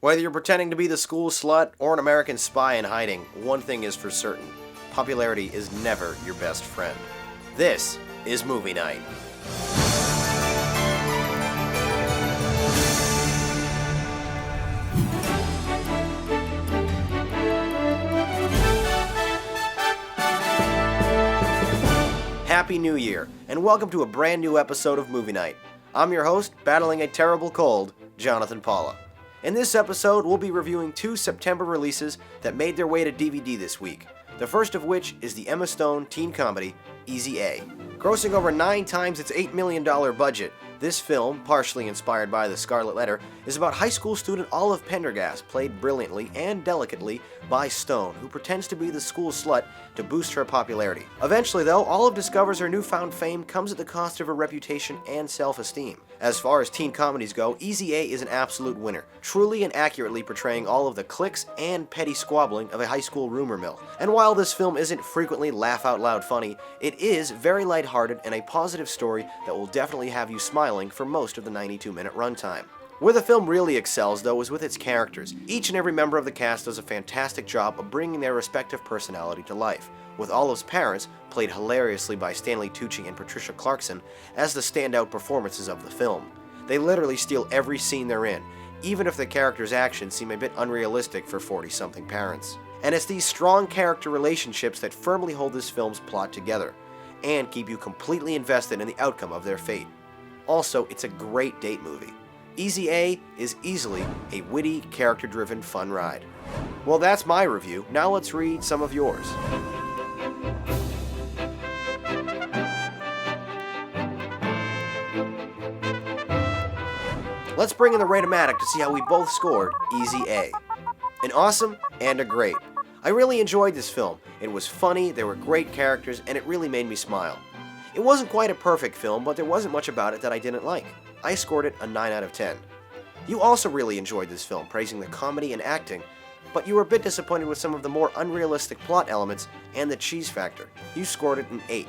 Whether you're pretending to be the school slut or an American spy in hiding, one thing is for certain: popularity is never your best friend. This is Movie Night. Happy New Year, and welcome to a brand new episode of Movie Night. I'm your host, battling a terrible cold, Jonathan Paula. In this episode, we'll be reviewing two September releases that made their way to DVD this week. The first of which is the Emma Stone teen comedy, Easy A. Grossing over 9 times its $8 million budget, this film, partially inspired by The Scarlet Letter, is about high school student Olive Pendergast, played brilliantly and delicately by Stone, who pretends to be the school slut to boost her popularity. Eventually, though, Olive discovers her newfound fame comes at the cost of her reputation and self-esteem. As far as teen comedies go, Easy A is an absolute winner, truly and accurately portraying all of the cliques and petty squabbling of a high school rumor mill. And while this film isn't frequently laugh-out-loud funny, it is very lighthearted and a positive story that will definitely have you smiling for most of the 92-minute runtime. Where the film really excels, though, is with its characters. Each and every member of the cast does a fantastic job of bringing their respective personality to life, with Olive's parents, played hilariously by Stanley Tucci and Patricia Clarkson, as the standout performances of the film. They literally steal every scene they're in, even if the characters' actions seem a bit unrealistic for 40-something parents. And it's these strong character relationships that firmly hold this film's plot together, and keep you completely invested in the outcome of their fate. Also, it's a great date movie. Easy A is easily a witty, character-driven fun ride. Well, that's my review. Now let's read some of yours. Let's bring in the Ratomatic to see how we both scored Easy A. An awesome and a great. I really enjoyed this film. It was funny, there were great characters, and it really made me smile. It wasn't quite a perfect film, but there wasn't much about it that I didn't like. I scored it a 9 out of 10. You also really enjoyed this film, praising the comedy and acting, but you were a bit disappointed with some of the more unrealistic plot elements and the cheese factor. You scored it an 8.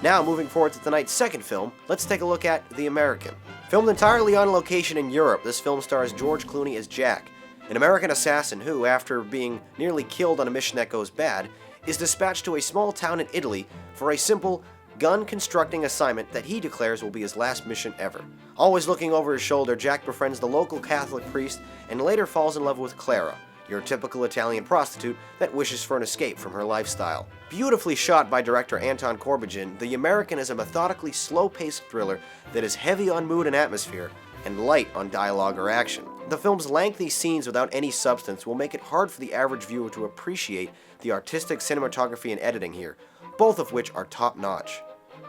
Now, moving forward to tonight's second film, let's take a look at The American. Filmed entirely on location in Europe, this film stars George Clooney as Jack, an American assassin who, after being nearly killed on a mission that goes bad, is dispatched to a small town in Italy for a simple gun-constructing assignment that he declares will be his last mission ever. Always looking over his shoulder, Jack befriends the local Catholic priest and later falls in love with Clara, your typical Italian prostitute that wishes for an escape from her lifestyle. Beautifully shot by director Anton Corbijn, The American is a methodically slow-paced thriller that is heavy on mood and atmosphere and light on dialogue or action. The film's lengthy scenes without any substance will make it hard for the average viewer to appreciate the artistic cinematography and editing here, both of which are top-notch.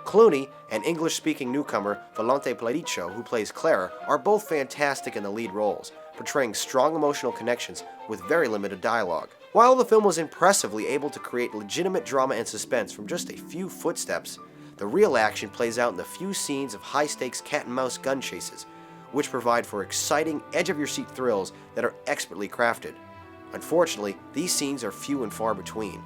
Clooney and English-speaking newcomer Volonté Pladicho, who plays Clara, are both fantastic in the lead roles, portraying strong emotional connections with very limited dialogue. While the film was impressively able to create legitimate drama and suspense from just a few footsteps, the real action plays out in the few scenes of high-stakes cat-and-mouse gun chases, which provide for exciting, edge-of-your-seat thrills that are expertly crafted. Unfortunately, these scenes are few and far between.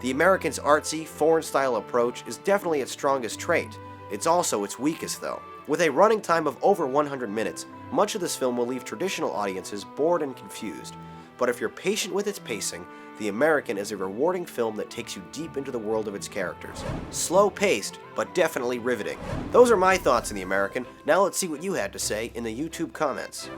The American's artsy, foreign-style approach is definitely its strongest trait. It's also its weakest, though. With a running time of over 100 minutes, much of this film will leave traditional audiences bored and confused. But if you're patient with its pacing, The American is a rewarding film that takes you deep into the world of its characters. Slow-paced, but definitely riveting. Those are my thoughts on The American. Now let's see what you had to say in the YouTube comments.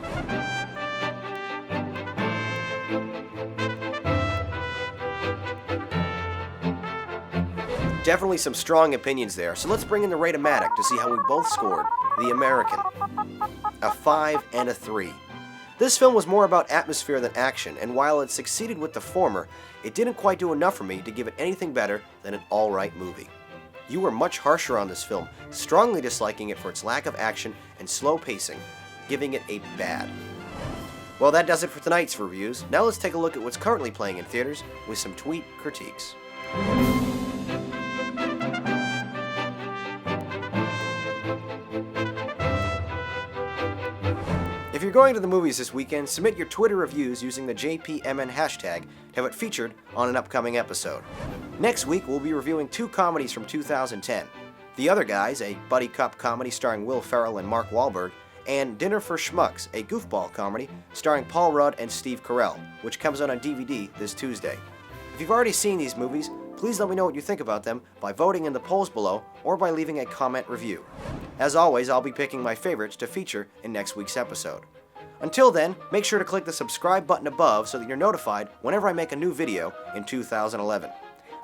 Definitely some strong opinions there, so let's bring in the Ratomatic to see how we both scored The American. A 5 and a 3. This film was more about atmosphere than action, and while it succeeded with the former, it didn't quite do enough for me to give it anything better than an alright movie. You were much harsher on this film, strongly disliking it for its lack of action and slow pacing, giving it a bad. Well, that does it for tonight's reviews. Now let's take a look at what's currently playing in theaters with some tweet critiques. If you're going to the movies this weekend, submit your Twitter reviews using the JPMN hashtag to have it featured on an upcoming episode. Next week, we'll be reviewing two comedies from 2010. The Other Guys, a buddy cop comedy starring Will Ferrell and Mark Wahlberg, and Dinner for Schmucks, a goofball comedy starring Paul Rudd and Steve Carell, which comes out on DVD this Tuesday. If you've already seen these movies, please let me know what you think about them by voting in the polls below or by leaving a comment review. As always, I'll be picking my favorites to feature in next week's episode. Until then, make sure to click the subscribe button above so that you're notified whenever I make a new video in 2011.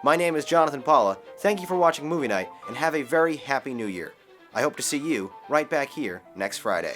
My name is Jonathan Paula, thank you for watching Movie Night, and have a very happy new year. I hope to see you right back here next Friday.